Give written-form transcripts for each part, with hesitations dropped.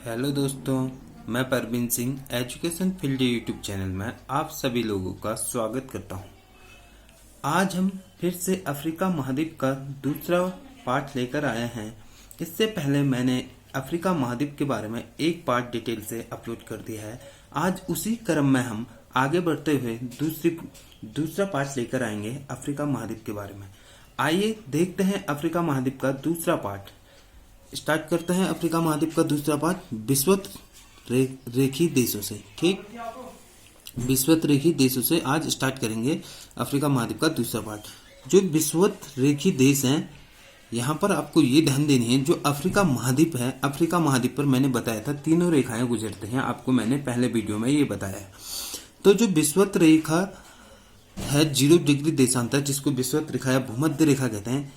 Hello दोस्तों, मैं Parveen Singh education field YouTube channel में आप सभी लोगों का स्वागत करता हूं। आज हम फिर से अफ्रीका महाद्वीप का दूसरा पार्ट लेकर आए हैं। इससे पहले मैंने अफ्रीका महाद्वीप के बारे में एक पार्ट डिटेल से अपलोड कर दिया है। आज उसी क्रम में हम आगे बढ़ते हुए दूसरा पार्ट लेकर आएंगे अफ्रीका महाद्वीप के बारे में। आइए देखते हैं अफ्रीका महाद्वीप का दूसरा पार्ट। स्टार्ट करते हैं अफ्रीका महाद्वीप का दूसरा पार्ट विषुवत रेखी देशों से। ठीक, विषुवत रेखी देशों से आज स्टार्ट करेंगे अफ्रीका महाद्वीप का दूसरा पार्ट। जो विषुवत रेखी देश हैं, यहाँ पर आपको ये ध्यान देनी है, जो अफ्रीका महाद्वीप है, अफ्रीका महाद्वीप पर मैंने बताया था तीनों रेखाएं गुजरते हैं। आपको मैंने पहले वीडियो में ये बताया है। तो जो विषुवत रेखा है 0 डिग्री देशांतर, जिसको विषुवत रेखा या भूमध्य रेखा कहते हैं,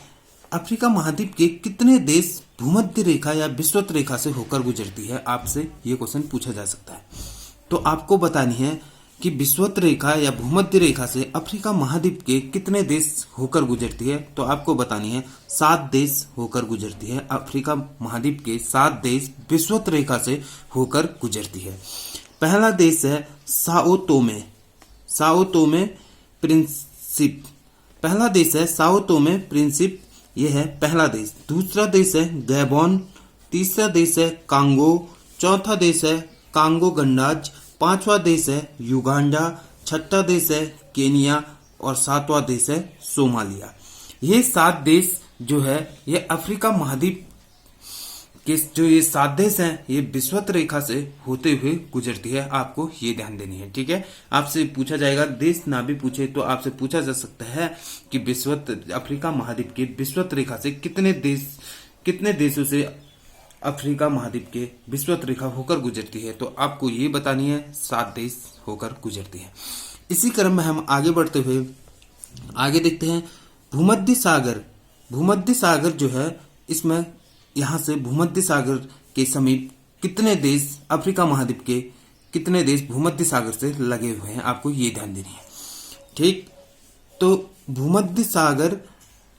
अफ्रीका महाद्वीप के कितने देश भूमध्य रेखा या विषुवत रेखा से होकर गुजरती है? आपसे ये क्वेश्चन पूछा जा सकता है। तो आपको बतानी है कि विषुवत रेखा या भूमध्य रेखा से अफ्रीका महाद्वीप के कितने देश होकर गुजरती है। तो आपको बतानी है 7 देश होकर गुजरती है। अफ्रीका महाद्वीप के 7 देश विषुवत रेखा से होकर गुजरती है। पहला देश है साओ टोमे प्रिंसिप। पहला देश है साओ टोमे प्रिंसिप, यह है पहला देश। दूसरा देश है गैबोन। तीसरा देश है कांगो। चौथा देश है कांगो गणराज्य। पांचवा देश है युगांडा। छठा देश है केनिया और 7वां देश है सोमालिया। ये 7 देश जो है ये अफ्रीका महाद्वीप के जो ये 7 देश हैं, ये विषुवत रेखा से होते हुए गुजरती है। आपको ये ध्यान देनी है। ठीक है, आपसे पूछा जाएगा, देश ना भी पूछे तो आपसे पूछा जा सकता है कि विषुवत अफ्रीका महाद्वीप के विषुवत रेखा से कितने देशों से अफ्रीका महाद्वीप के विषुवत रेखा होकर गुजरती है। तो आपको ये बतानी है 7 देश होकर गुजरती है। इसी क्रम में हम आगे बढ़ते हुए आगे देखते हैं भूमध्य सागर जो है, इसमें यहां से भूमध्य सागर के समीप कितने देश अफ्रीका महाद्वीप के कितने देश भूमध्य सागर से लगे हुए हैं? आपको ये ध्यान देनी है। ठीक, तो भूमध्य सागर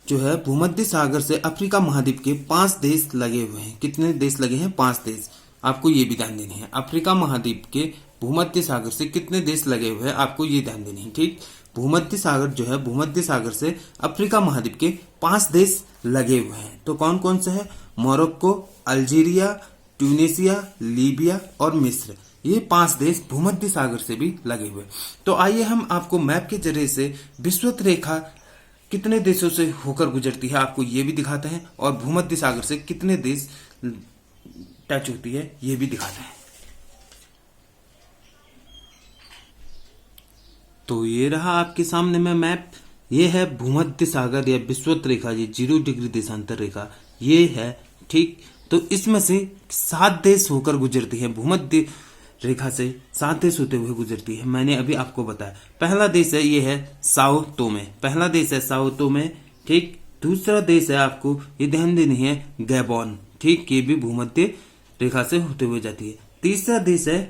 जो है, भूमध्य सागर से अफ्रीका महाद्वीप के 5 देश लगे हुए हैं। कितने देश लगे हैं? 5 देश। आपको ये भी ध्यान देनी है। अफ्रीका महाद्वीप के भूमध्य सागर से कितने देश लगे हुए हैं? आपको ये ध्यान देनी है। ठीक, भूमध्य सागर जो है, भूमध्य सागर से अफ्रीका महाद्वीप के 5 देश लगे हुए हैं। तो कौन कौन से हैं? मोरक्को, अल्जीरिया, ट्यूनीसिया, लीबिया और मिस्र। ये 5 देश भूमध्य सागर से भी लगे हुए। तो आइए हम आपको मैप के जरिए से विषुवत रेखा कितने देशों से होकर गुजरती है आपको ये भी दिखाते हैं, और भूमध्य सागर से कितने देश टच होती है ये भी दिखाते हैं। तो ये रहा आपके सामने में मैप। ये है भूमध्य सागर या विषुवत रेखा, ये 0 डिग्री देशांतर रेखा ये है। ठीक, तो इसमें से 7 देश होकर गुजरती है। भूमध्य रेखा से 7 देश होते हुए गुजरती है। मैंने अभी आपको बताया। पहला देश है ये है साओ टोमे। पहला देश है साओ टोमे। ठीक, दूसरा देश है, आपको ये ध्यान देनी है, गैबोन। ठीक, ये भी भूमध्य रेखा से होते हुए जाती है। तीसरा देश है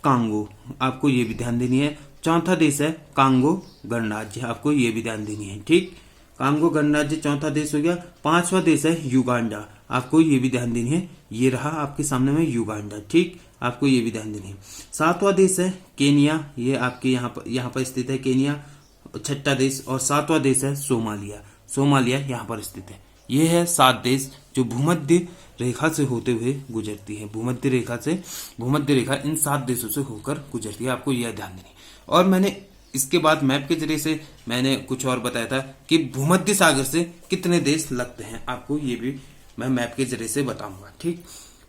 कांगो, आपको ये भी ध्यान देनी है। चौथा देश है कांगो गणराज्य, आपको ये भी ध्यान देनी है। ठीक, कांगो गणराज्य चौथा देश हो गया। 5वां देश है युगांडा, आपको ये भी ध्यान देनी है। ये रहा आपके सामने में युगांडा। ठीक, आपको ये भी ध्यान देनी है। 7वां देश है केनिया, ये आपके यहाँ पर स्थित है केनिया, 6ठा देश। और 7वां देश है सोमालिया यहाँ पर स्थित है। ये है 7 देश जो भूमध्य रेखा से होते हुए गुजरती है। भूमध्य रेखा इन 7 देशों से होकर गुजरती है। आपको यह ध्यान देनी है। और मैंने इसके बाद मैप के जरिए से मैंने कुछ और बताया था कि भूमध्य सागर से कितने देश लगते हैं। आपको ये भी मैं मैप के जरिए से बताऊंगा। ठीक,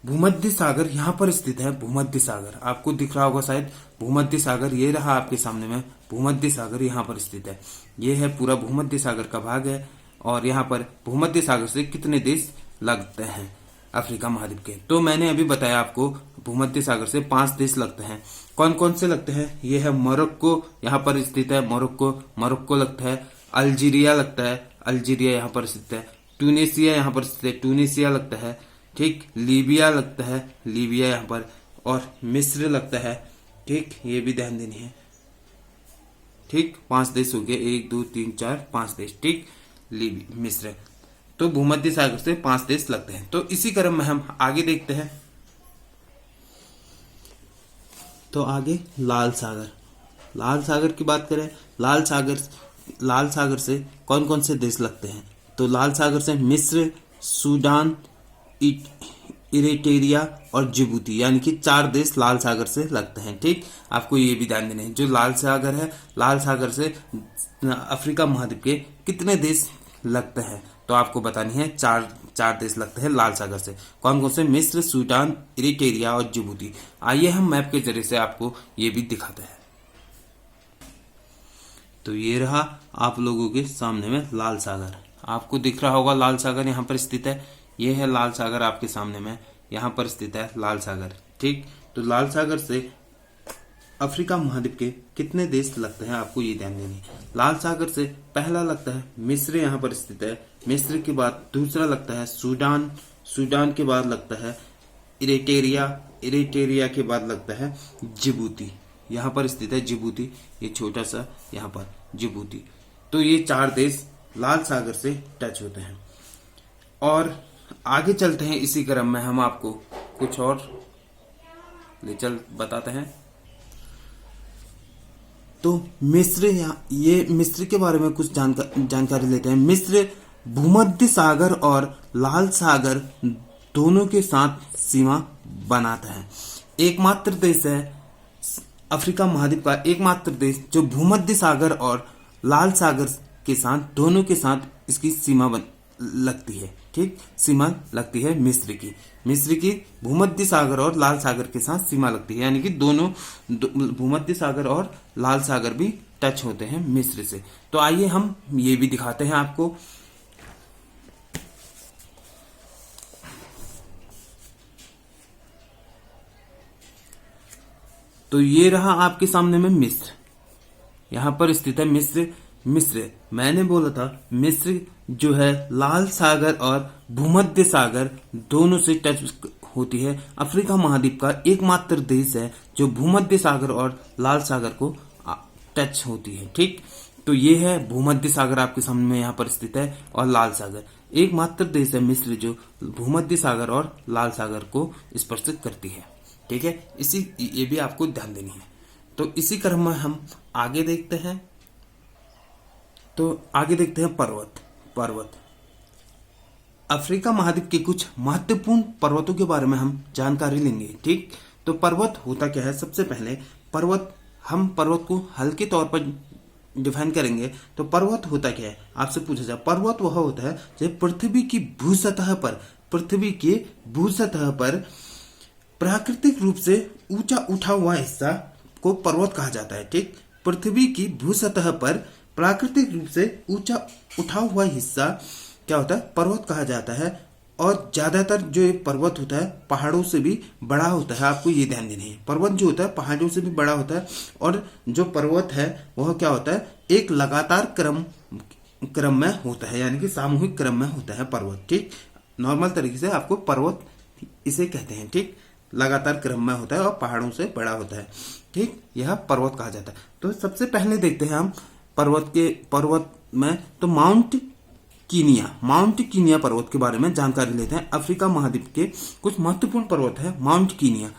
भूमध्य सागर यहाँ पर स्थित है। भूमध्य सागर आपको दिख रहा होगा शायद। भूमध्य सागर ये रहा आपके सामने में। भूमध्य सागर यहाँ पर स्थित है। ये है पूरा भूमध्य सागर का भाग है। और यहाँ पर भूमध्य सागर से कितने देश लगते हैं अफ्रीका महाद्वीप के? तो मैंने अभी बताया आपको, भूमध्य सागर से 5 देश लगते हैं। कौन कौन से लगते हैं? ये है मोरक्को, यहाँ पर स्थित है मोरक्को लगता है। अल्जीरिया लगता है, अल्जीरिया यहाँ पर स्थित है। ट्यूनीसिया यहाँ पर स्थित है, ट्यूनीसिया लगता है। ठीक, लीबिया लगता है, लीबिया यहाँ पर। और मिस्र लगता है। ठीक, ये भी ध्यान देनी है। ठीक, 5 देश हो गए, 1 2 3 4 5 देश। ठीक, मिस्र। तो भूमध्य सागर से 5 देश लगते हैं। तो इसी क्रम में हम आगे देखते हैं तो आगे लाल सागर। लाल सागर की बात करें, लाल सागर से कौन कौन से देश लगते हैं? तो लाल सागर से मिस्र, सूडान, इरिट्रिया और जिबूती, यानी कि 4 देश लाल सागर से लगते हैं। ठीक, आपको ये भी ध्यान देना है, जो लाल सागर है, लाल सागर से अफ्रीका महाद्वीप के कितने देश लगते हैं? तो आपको बतानी है, चार देश लगते हैं लाल सागर से। कौन कौन से? मिस्र, सूडान, इरिट्रिया और जिबूती। आइए हम मैप के जरिए से आपको ये भी दिखाते हैं। तो ये रहा आप लोगों के सामने में लाल सागर। आपको दिख रहा होगा लाल सागर यहाँ पर स्थित है। ये है लाल सागर आपके सामने में, यहाँ पर स्थित है लाल सागर। ठीक, तो लाल सागर से अफ्रीका महाद्वीप के कितने देश लगते हैं, आपको ये ध्यान देनी है। लाल सागर से पहला लगता है मिस्र, यहाँ पर स्थित है। मिस्र के बाद दूसरा लगता है सूडान, सूडान के बाद लगता है इरिट्रिया, इरिट्रिया के बाद लगता है जिबूती, यहाँ पर स्थित है जिबूती, ये छोटा सा यहाँ पर जिबूती। तो ये 4 देश लाल सागर से टच होते हैं। और आगे चलते हैं, इसी क्रम में हम आपको कुछ और ले चल बताते हैं। तो मिस्र, ये मिस्र के बारे में कुछ जानकारी लेते हैं। मिस्र भूमध्य सागर और लाल सागर दोनों के साथ सीमा बनाता है। एकमात्र देश है अफ्रीका महाद्वीप का, एकमात्र देश जो भूमध्य सागर और लाल सागर के साथ, दोनों के साथ इसकी सीमा लगती है। ठीक, सीमा लगती है मिस्र की। मिस्र की भूमध्य सागर और लाल सागर के साथ सीमा लगती है, यानी कि दोनों भूमध्य सागर और लाल सागर भी टच होते हैं मिस्र से। तो आइए हम ये भी दिखाते हैं आपको। तो ये रहा आपके सामने में मिस्र, यहां पर स्थित है मिस्र। मिस्र मैंने बोला था, मिस्र जो है लाल सागर और भूमध्य सागर दोनों से टच होती है। अफ्रीका महाद्वीप का एकमात्र देश है जो भूमध्य सागर और लाल सागर को टच होती है। ठीक, तो ये है भूमध्य सागर आपके सामने में यहाँ पर स्थित है, और लाल सागर। एकमात्र देश है मिस्र जो भूमध्य सागर और लाल सागर को स्पर्शित करती है। ठीक है, ये भी आपको ध्यान देनी है। तो इसी क्रम में हम आगे देखते हैं। तो आगे देखते हैं पर्वत। अफ्रीका महाद्वीप के कुछ महत्वपूर्ण पर्वतों के बारे में हम जानकारी लेंगे। ठीक, तो पर्वत होता क्या है? सबसे पहले हम पर्वत को हल्के तौर पर डिफाइन करेंगे। तो पर्वत होता क्या है, आपसे पूछा जाए। पर्वत वह होता है जो पृथ्वी की भूसतह पर प्राकृतिक रूप से ऊंचा उठा हुआ हिस्सा को पर्वत कहा जाता है। ठीक, पृथ्वी की भूसतह पर प्राकृतिक रूप से ऊंचा उठा हुआ हिस्सा क्या होता है? पर्वत कहा जाता है। और ज्यादातर जो ये पर्वत होता है पहाड़ों से भी बड़ा होता है, आपको ये ध्यान देना है। पर्वत जो होता है पहाड़ों से भी बड़ा होता है, और जो पर्वत है वह क्या होता है? एक लगातार क्रम में होता है, यानी कि सामूहिक क्रम में होता है पर्वत। ठीक, नॉर्मल तरीके से आपको पर्वत इसे कहते हैं। ठीक, लगातार क्रम में होता है और पहाड़ों से बड़ा होता है। ठीक, यह पर्वत कहा जाता है। तो सबसे पहले देखते हैं हम पर्वत में तो माउंट कीनिया पर्वत के बारे में जानकारी लेते हैं। अफ्रीका महाद्वीप के कुछ महत्वपूर्ण पर्वत है माउंट कीनिया।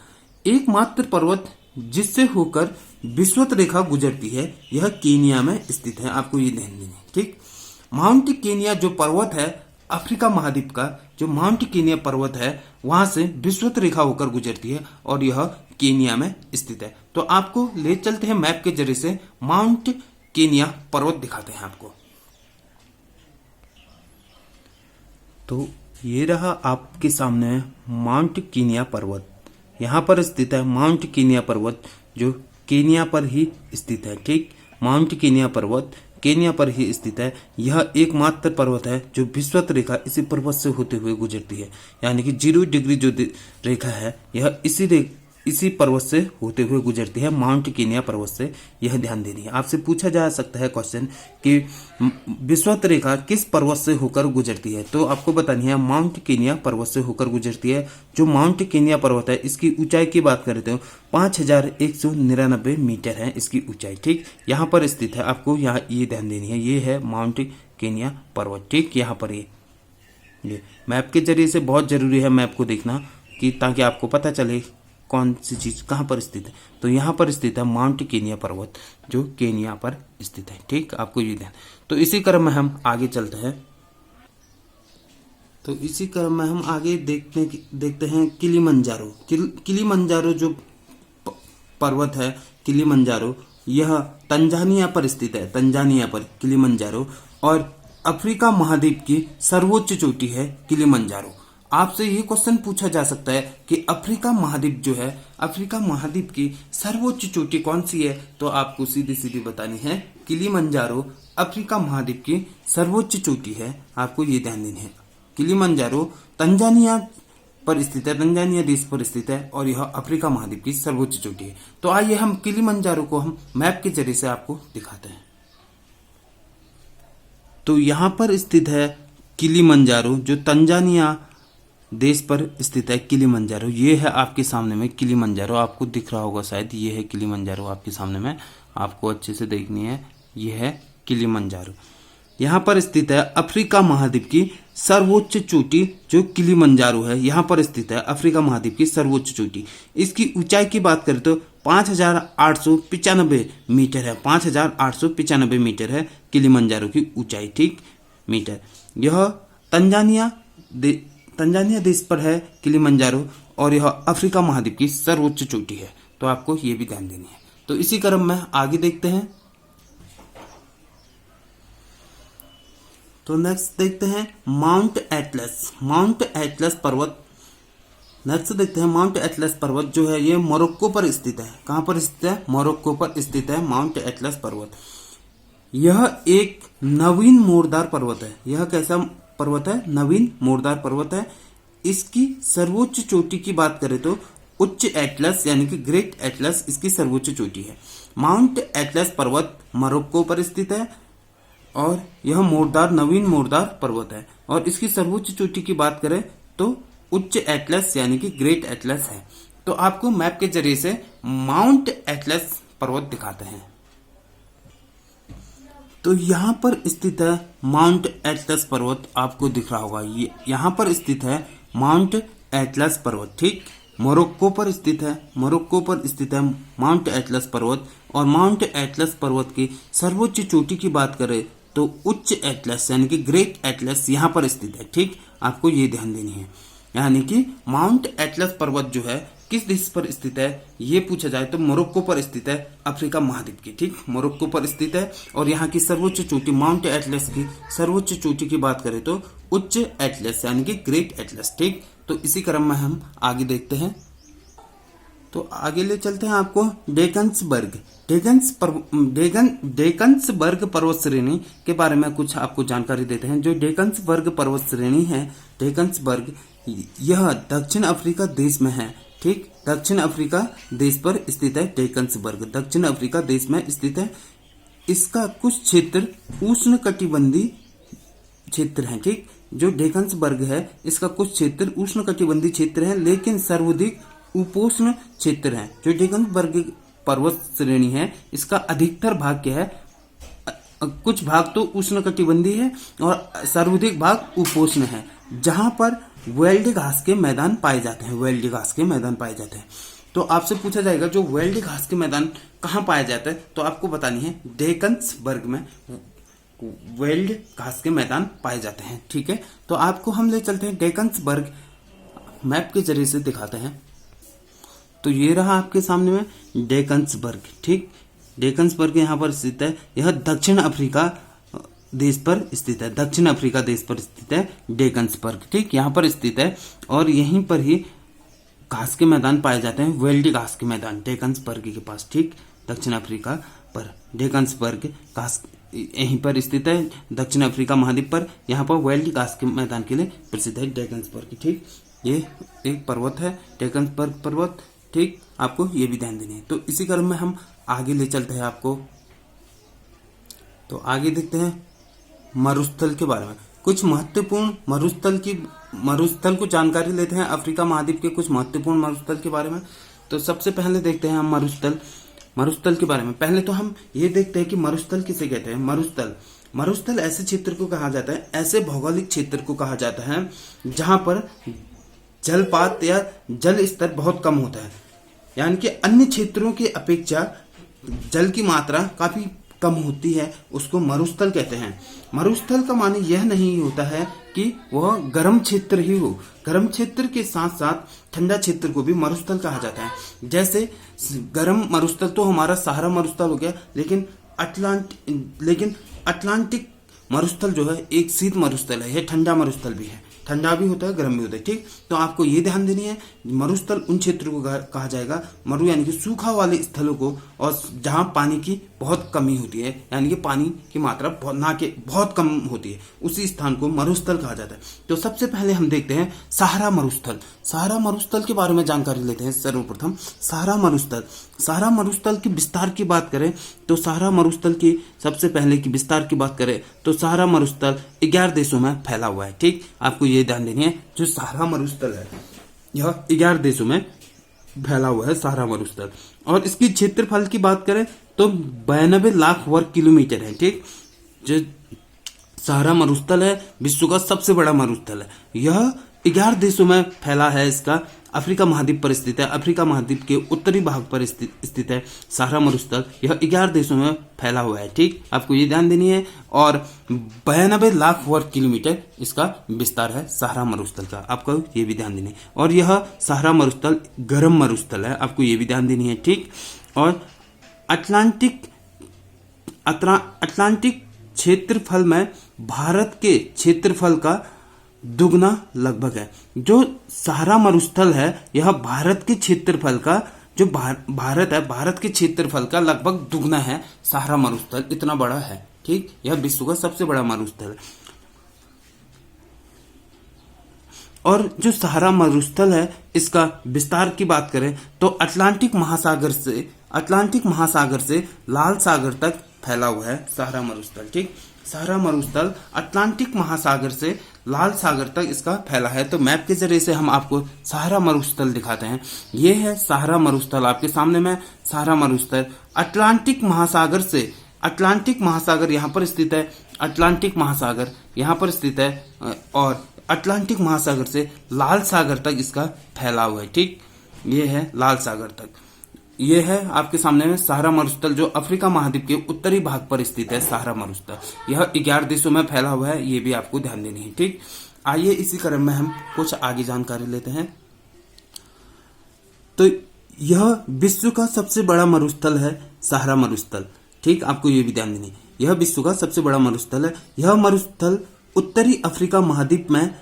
एकमात्र पर्वत जिससे होकर विषुवत रेखा गुजरती है, यह कीनिया में स्थित है, आपको ये ध्यान देना है। ठीक, माउंट कीनिया जो पर्वत है अफ्रीका महाद्वीप का, जो माउंट कीनिया पर्वत है वहां से विषुवत रेखा होकर गुजरती है और यह कीनिया में स्थित है। तो आपको ले चलते हैं मैप के जरिए से, माउंट कीनिया पर्वत दिखाते हैं आपको। तो ये रहा आपके सामने माउंट कीनिया पर्वत, यहाँ पर स्थित है माउंट कीनिया पर्वत जो केनिया पर ही स्थित है। ठीक, माउंट कीनिया पर्वत केनिया पर ही स्थित है। यह एकमात्र पर्वत है जो विषुवत रेखा इसी पर्वत से होते हुए गुजरती है, यानी कि 0 डिग्री जो रेखा है यह इसी पर्वत से होते हुए गुजरती है, माउंट कीनिया पर्वत से। यह ध्यान देनी है। आपसे पूछा जा सकता है क्वेश्चन कि विषुवत रेखा किस पर्वत से होकर गुजरती है, तो आपको बतानी है माउंट कीनिया पर्वत से होकर गुजरती है। जो माउंट कीनिया पर्वत है इसकी ऊंचाई की बात करें तो 5199 मीटर है इसकी ऊंचाई। ठीक, यहाँ पर स्थित है, आपको यहाँ ये ध्यान देनी है, ये है माउंट कीनिया पर्वत। ठीक, यहाँ पर ये मैप के जरिए से बहुत जरूरी है मैप को देखना, कि ताकि आपको पता चले कौन सी चीज कहाँ पर स्थित है? तो यहाँ पर स्थित है माउंट केनिया पर्वत, जो केनिया पर स्थित है। ठीक, आपको ये ध्यान। तो इसी क्रम में हम आगे चलते हैं। तो इसी क्रम में हम आगे देखते हैं किलिमंजारो। किलिमंजारो जो पर्वत है, किलिमंजारो, यह तंजानिया पर स्थित है। तंजानिया पर किलिमंजारो, और अफ्रीका महाद्वीप की सर्वोच्च चोटी है किलिमंजारो। आपसे ये क्वेश्चन पूछा जा सकता है कि अफ्रीका महाद्वीप जो है, अफ्रीका महाद्वीप की सर्वोच्च चोटी कौन सी है? तो आपको सीधी सीधी बतानी है, किलिमंजारो अफ्रीका महाद्वीप की सर्वोच्च चोटी है। आपको ये ध्यान देनी है। किलिमंजारो तंजानिया पर स्थित है, तंजानिया देश पर स्थित है, और यह अफ्रीका महाद्वीप की सर्वोच्च चोटी है। तो आइए हम किलिमंजारो को हम मैप के जरिए से आपको दिखाते हैं। तो यहाँ पर स्थित है किलिमंजारो, जो तंजानिया देश पर स्थित है। किलिमंजारो ये है आपके सामने में, किलिमंजारो आपको दिख रहा होगा शायद, ये है किलिमंजारो आपके सामने में, आपको अच्छे से देखनी है। ये है किलिमंजारो, यहाँ पर स्थित है अफ्रीका महाद्वीप की सर्वोच्च चोटी, जो किलिमंजारो है यहाँ पर स्थित है अफ्रीका महाद्वीप की सर्वोच्च चोटी। इसकी ऊंचाई की बात करें तो 5,895 मीटर है। 5,895 मीटर है किलिमंजारो की ऊंचाई, ठीक, मीटर। यह तंजानिया देश पर है किलिमंजारो, और यह अफ्रीका महाद्वीप की सर्वोच्च चोटी है। तो आपको ये भी ध्यान देनी है। तो इसी क्रम में आगे देखते हैं। तो नेक्स्ट देखते हैं माउंट एटलस। माउंट एटलस पर्वत, नेक्स्ट देखते हैं माउंट एटलस पर्वत जो है ये मोरक्को पर स्थित है। कहां पर स्थित है? मोरक्को पर स्थित है माउंट एटलस पर्वत। यह एक नवीन मोरदार पर्वत है। यह कैसा पर्वत है? नवीन मोरदार पर्वत है। इसकी सर्वोच्च चोटी की बात करें तो उच्च एटलस यानी कि ग्रेट एटलस इसकी सर्वोच्च चोटी है। माउंट एटलस पर्वत मोरक्को पर स्थित है, और यह नवीन मोरदार पर्वत है। और इसकी सर्वोच्च चोटी की बात करें तो उच्च एटलस यानी कि ग्रेट एटलस है। तो आपको मैप के जरिए से माउंट एटलस पर्वत दिखाते हैं। तो यहाँ पर स्थित है माउंट एटलस पर्वत, आपको दिख रहा होगा, ये यहाँ पर स्थित है माउंट एटलस पर्वत, ठीक। मोरक्को पर स्थित है, मोरक्को पर स्थित है माउंट एटलस पर्वत। और माउंट एटलस पर्वत की सर्वोच्च चोटी की बात करें तो उच्च एटलस यानी कि ग्रेट एटलस यहाँ पर स्थित है, ठीक। आपको ये ध्यान देनी है। यानी कि माउंट एटलस पर्वत जो है किस देश पर स्थित है, ये पूछा जाए तो मोरक्को पर स्थित है, अफ्रीका महाद्वीप की, ठीक, मोरक्को पर स्थित है। और यहाँ की सर्वोच्च चोटी, माउंट एटलस की सर्वोच्च चोटी की बात करें तो उच्च एटलस यानी कि ग्रेट एटलस, ठीक। तो इसी क्रम में हम आगे देखते हैं। तो आगे ले चलते हैं आपको डेकन्सबर्ग। डेकन्सबर्ग पर्वत श्रेणी के बारे में कुछ आपको जानकारी देते हैं। जो डेकन्सबर्ग पर्वत श्रेणी है, डेकन्सबर्ग, यह दक्षिण अफ्रीका देश में है, ठीक। दक्षिण अफ्रीका देश पर स्थित है डेकन्सबर्ग, दक्षिण अफ्रीका देश में स्थित है। इसका कुछ क्षेत्र उष्णकटिबंधीय क्षेत्र है, ठीक। जो डेकन्सबर्ग है इसका कुछ क्षेत्र उष्णकटिबंधीय क्षेत्र है, लेकिन सर्वाधिक उपोष्ण क्षेत्र है। जो डेकन्सबर्ग पर्वत श्रेणी है इसका अधिकतर भाग क्या है, कुछ भाग तो उष्णकटिबंधीय है और सर्वाधिक भाग उपोष्ण है, जहां पर वेल्ड घास के मैदान पाए जाते हैं, वेल्ड घास के मैदान पाए जाते हैं। तो आपसे पूछा जाएगा जो वेल्ड घास के मैदान कहाँ पाया जाता है, तो आपको बतानी है डेकन्सबर्ग में वेल्ड घास के मैदान पाए जाते हैं, ठीक है। तो आपको हम ले चलते हैं डेकन्सबर्ग, मैप के जरिए से दिखाते हैं। तो ये रहा आपके सामने में डेकन्सबर्ग, ठीक। डेकन्सबर्ग यहाँ पर स्थित है। यह दक्षिण अफ्रीका देश पर स्थित है, दक्षिण अफ्रीका देश पर स्थित है डेकन्सबर्ग, ठीक, यहाँ पर स्थित है। और यहीं पर ही घास के मैदान पाए जाते हैं, वेल्ड घास के मैदान डेकन्सबर्ग के पास, ठीक, दक्षिण अफ्रीका पर डेकन्सबर्ग घास यहीं पर स्थित है, दक्षिण अफ्रीका महाद्वीप पर। यहाँ पर वेल्ड घास के मैदान के लिए प्रसिद्ध है डेकन्सबर्ग, ठीक। ये एक पर्वत है डेकन्सबर्ग पर्वत, ठीक। आपको ये भी ध्यान देनी है। तो इसी क्रम में हम आगे ले चलते हैं आपको। तो आगे देखते हैं मरुस्थल के बारे में, कुछ महत्वपूर्ण मरुस्थल को जानकारी लेते हैं अफ्रीका महाद्वीप के कुछ महत्वपूर्ण मरुस्थल के बारे में। तो सबसे पहले देखते हैं हम मरुस्थल के बारे में। पहले तो हम ये देखते हैं कि मरुस्थल किसे कहते हैं। मरुस्थल ऐसे क्षेत्र को कहा जाता है, ऐसे भौगोलिक क्षेत्र को कहा जाता है जहां पर जलपात या जल स्तर बहुत कम होता है। यानी कि अन्य क्षेत्रों की अपेक्षा जल की मात्रा काफी कम होती है, उसको मरुस्थल कहते हैं। मरुस्थल का माने यह नहीं होता है कि वह गर्म क्षेत्र ही हो, गर्म क्षेत्र के साथ साथ ठंडा क्षेत्र को भी मरुस्थल कहा जाता है। जैसे गर्म मरुस्थल तो हमारा सहारा मरुस्थल हो गया, लेकिन अटलांटिक मरुस्थल जो है एक शीत मरुस्थल है, यह ठंडा मरुस्थल भी है, ठंडा भी होता है गर्म भी होता है। ठीक, तो आपको ये ध्यान देनी है, मरुस्थल उन क्षेत्रों को कहा जाएगा, मरु यानी कि सूखा वाले स्थलों को, और जहां पानी की बहुत कमी होती है, यानी कि पानी की मात्रा बहुत कम होती है, उसी स्थान को मरुस्थल कहा जाता है। तो सबसे पहले हम देखते हैं सहारा मरुस्थल। सहारा मरुस्थल के बारे में जानकारी लेते हैं। सर्वप्रथम सहारा मरुस्थल के विस्तार की बात करें तो सहारा मरुस्थल की सबसे पहले की विस्तार की बात करें तो सहारा मरुस्थल 11 देशों में फैला हुआ है। ठीक, आपको ये ध्यान देनी है, जो सहारा मरुस्थल है यह 11 देशों में फैला हुआ है सहारा मरुस्थल। और इसकी क्षेत्रफल की बात करें तो 92 लाख वर्ग किलोमीटर है। ठीक, जो सहारा मरुस्थल है विश्व का सबसे बड़ा मरुस्थल है। यह 11 देशों में फैला है। इसका अफ्रीका महाद्वीप पर स्थित है, अफ्रीका महाद्वीप के उत्तरी भाग पर स्थित है सहारा मरुस्थल। यह 11 देशों में फैला हुआ है। ठीक, आपको ये ध्यान देनी है। और 92 लाख वर्ग किलोमीटर इसका विस्तार है सहारा मरुस्थल का, आपको ये भी ध्यान देनी है। और यह सहारा मरुस्थल गर्म मरुस्थल है, आपको ये भी ध्यान देनी है। ठीक, और अटलांटिक क्षेत्रफल में भारत के क्षेत्रफल का दुगना लगभग है। जो सहारा मरुस्थल है यह भारत के क्षेत्रफल का, जो भारत है, भारत के क्षेत्रफल का लगभग दुगना है सहारा मरुस्थल, इतना बड़ा है। ठीक, यह विश्व का सबसे बड़ा मरुस्थल है। और जो सहारा मरुस्थल है इसका विस्तार की बात करें तो अटलांटिक महासागर से लाल सागर तक फैला हुआ है सहारा मरुस्थल। ठीक, सहारा मरुस्थल अटलांटिक महासागर से लाल सागर तक इसका फैला है। तो मैप के जरिए से हम आपको सहारा मरुस्थल दिखाते हैं। ये है सहारा मरुस्थल, आपके सामने में सहारा मरुस्थल अटलांटिक महासागर यहाँ पर स्थित है, अटलांटिक महासागर यहाँ पर स्थित है, और अटलांटिक महासागर से लाल सागर तक इसका फैला हुआ है। ठीक, ये है लाल सागर तक। ये है आपके सामने में सहारा मरुस्थल, जो अफ्रीका महाद्वीप के उत्तरी भाग पर स्थित है सहारा मरुस्थल। यह 11 देशों में फैला हुआ है, ये भी आपको ध्यान देनी है। ठीक, आइए इसी क्रम में हम कुछ आगे जानकारी लेते हैं। तो यह विश्व का सबसे बड़ा मरुस्थल है सहारा मरुस्थल। ठीक, आपको ये भी ध्यान देनी है, यह विश्व का सबसे बड़ा मरुस्थल है। यह मरुस्थल उत्तरी अफ्रीका महाद्वीप में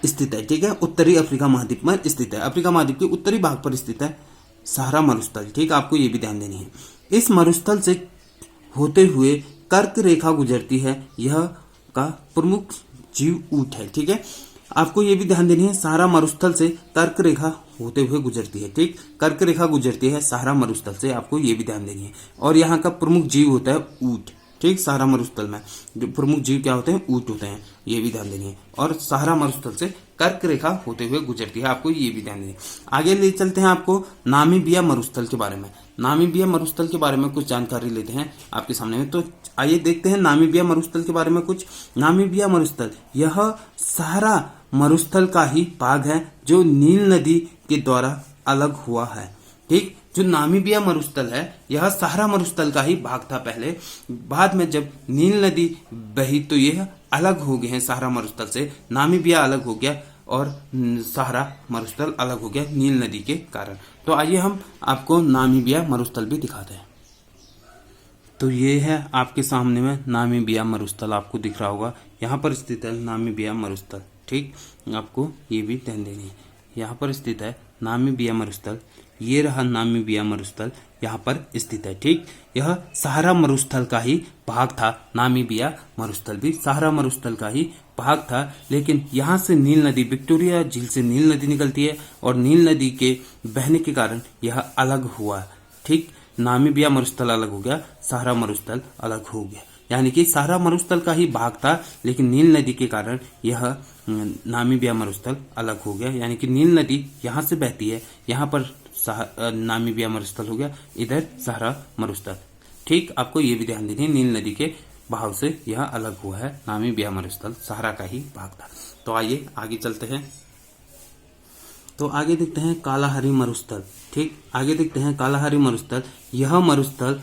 स्थित है। ठीक है, उत्तरी अफ्रीका महाद्वीप में स्थित है, अफ्रीका महाद्वीप के उत्तरी भाग पर स्थित है सहारा मरुस्थल। ठीक, आपको ये भी ध्यान देनी है। इस मरुस्थल से होते हुए कर्क रेखा गुजरती है, यह का प्रमुख जीव ऊंट है। ठीक है, आपको ये भी ध्यान देनी है, सहारा मरुस्थल से कर्क रेखा होते हुए गुजरती है। ठीक, कर्क रेखा गुजरती है सहारा मरुस्थल से, आपको ये भी ध्यान देनी है। और यहाँ का प्रमुख जीव होता है ऊंट। ठीक, सहारा मरुस्थल में जो प्रमुख जीव क्या होते हैं, ऊंट होते हैं, ये भी ध्यान देनी है। और सहारा मरुस्थल से कर्क रेखा होते हुए गुजरती है, आपको ये भी ध्यान देनी है। आगे ले चलते हैं आपको नामीबिया मरुस्थल के बारे में। नामीबिया मरुस्थल के बारे में कुछ जानकारी लेते हैं आपके सामने में। तो आइए देखते हैं नामीबिया मरुस्थल के बारे में कुछ। नामीबिया मरुस्थल यह सहारा मरुस्थल का ही भाग है जो नील नदी के द्वारा अलग हुआ है। ठीक, जो नामीबिया मरुस्थल है यह सहारा मरुस्थल का ही भाग था पहले, बाद में जब नील नदी बही तो यह अलग हो गए हैं सहारा मरुस्थल से। नामीबिया अलग हो गया और सहारा मरुस्थल अलग हो गया नील नदी के कारण। तो आइए हम आपको नामीबिया मरुस्थल भी दिखाते हैं। तो ये है आपके सामने में नामीबिया मरुस्थल, आपको दिख रहा होगा, यहाँ पर स्थित है नामीबिया मरुस्थल। ठीक, आपको ये भी ध्यान देनी है, यहाँ पर स्थित है नामीबिया मरुस्थल। ये रहा नामीबिया मरुस्थल, यहाँ पर स्थित है। ठीक, यह सहारा मरुस्थल का ही भाग था। नामीबिया मरुस्थल भी सहारा मरुस्थल का ही भाग था, लेकिन यहाँ से नील नदी, विक्टोरिया झील से नील नदी निकलती है और नील नदी के बहने के कारण यह अलग हुआ। ठीक, नामीबिया मरुस्थल अलग हो गया, सहारा मरुस्थल अलग हो गया, यानी कि सहारा मरुस्थल का ही भाग था, लेकिन नील नदी के कारण यह नामीबिया मरुस्थल अलग हो गया। यानी कि नील नदी यहाँ से बहती है, यहाँ पर नामीबिया मरुस्थल हो गया, इधर सहारा मरुस्थल। ठीक, आपको ये भी ध्यान देनी है, नील नदी के बहाव से यह अलग हुआ है। नामीबिया मरुस्थल सहारा का ही भाग था। तो आइए आगे चलते हैं। तो आगे देखते हैं कालाहारी मरुस्थल। ठीक, आगे देखते हैं कालाहारी मरुस्थल। यह मरुस्थल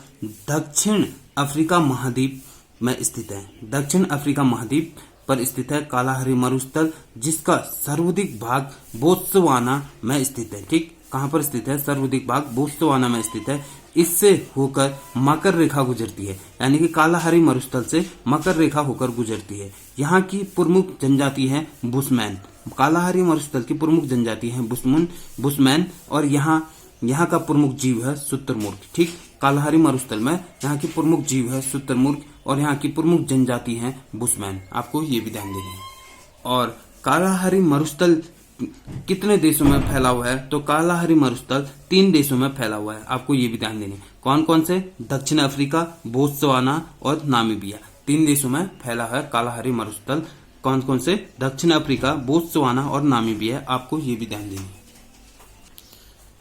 दक्षिण अफ्रीका महाद्वीप में स्थित है। दक्षिण अफ्रीका महाद्वीप पर स्थित है कालाहारी मरुस्थल, जिसका सर्वाधिक भाग बोत्सवाना में स्थित है। ठीक, कहां पर स्थित है? सर्वाधिक भाग बोत्सवाना में स्थित है। इससे होकर मकर रेखा गुजरती है, यानी कि कालाहारी मरुस्थल से मकर रेखा होकर गुजरती है। यहाँ की प्रमुख जनजाति है बुशमैन। कालाहारी मरुस्थल की प्रमुख जनजाति है बुशमैन, और यहाँ का प्रमुख जीव है शुतुरमुर्ग। ठीक, कालाहारी मरुस्थल में यहाँ की प्रमुख जीव है शुतुरमुर्ग और यहाँ की प्रमुख जनजाति है बुशमैन। आपको ये भी ध्यान देना है। और कालाहारी मरुस्थल कितने देशों में फैला हुआ है? तो कालाहारी मरुस्थल 3 देशों में फैला हुआ है। आपको ये भी ध्यान देना है। कौन कौन से? दक्षिण अफ्रीका, बोत्सवाना और नामीबिया। 3 देशों में फैला है कालाहारी मरुस्थल। कौन कौन से? दक्षिण अफ्रीका, बोत्सवाना और नामीबिया। आपको ये भी ध्यान देना है।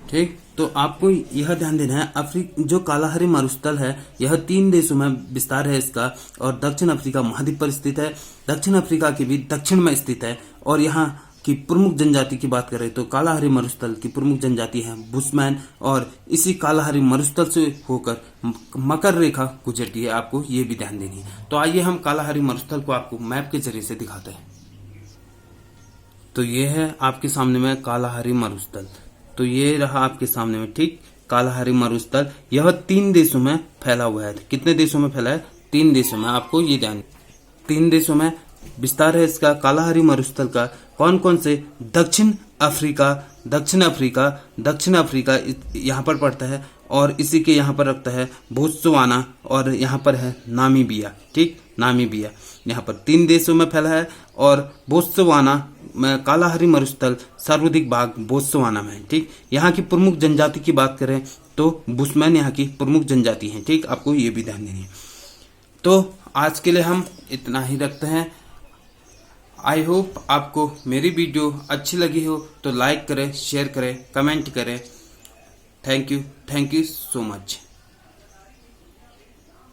ठीक, तो आपको यह ध्यान देना है जो कालाहारी मरुस्थल है यह 3 देशों में विस्तार है इसका, और दक्षिण अफ्रीका महाद्वीप पर स्थित है। दक्षिण अफ्रीका के भी दक्षिण में स्थित है। और यहाँ की प्रमुख जनजाति की बात करें तो कालाहारी मरुस्थल की प्रमुख जनजाति है बुशमैन, और इसी कालाहारी मरुस्थल से होकर मकर रेखा गुजरती है। आपको ये भी ध्यान देनी है। तो आइए हम कालाहारी मरुस्थल को आपको मैप के जरिए से दिखाते हैं। तो ये है आपके सामने में कालाहारी मरुस्थल। तो ये रहा आपके सामने में। ठीक, कालाहारी मरुस्थल यह 3 देशों में फैला हुआ है। कितने देशों में फैला है? 3 देशों में। आपको ये ध्यान, 3 देशों में विस्तार है इसका कालाहारी मरुस्थल का। कौन कौन से? दक्षिण अफ्रीका यहाँ पर पड़ता है, और इसी के यहाँ पर रखता है बोत्सवाना, और यहाँ पर है नामीबिया। ठीक, नामीबिया यहाँ पर 3 देशों में फैला है, और बोत्सवाना में कालाहारी मरुस्थल सर्वाधिक भाग बोत्सवाना में है। ठीक, यहाँ की प्रमुख जनजाति की बात करें तो बुशमैन यहाँ की प्रमुख जनजाति है। ठीक, आपको ये भी ध्यान देनी है। तो आज के लिए हम इतना ही रखते हैं। आई होप आपको मेरी वीडियो अच्छी लगी हो तो लाइक करें, शेयर करें, कमेंट करें। Thank you so much.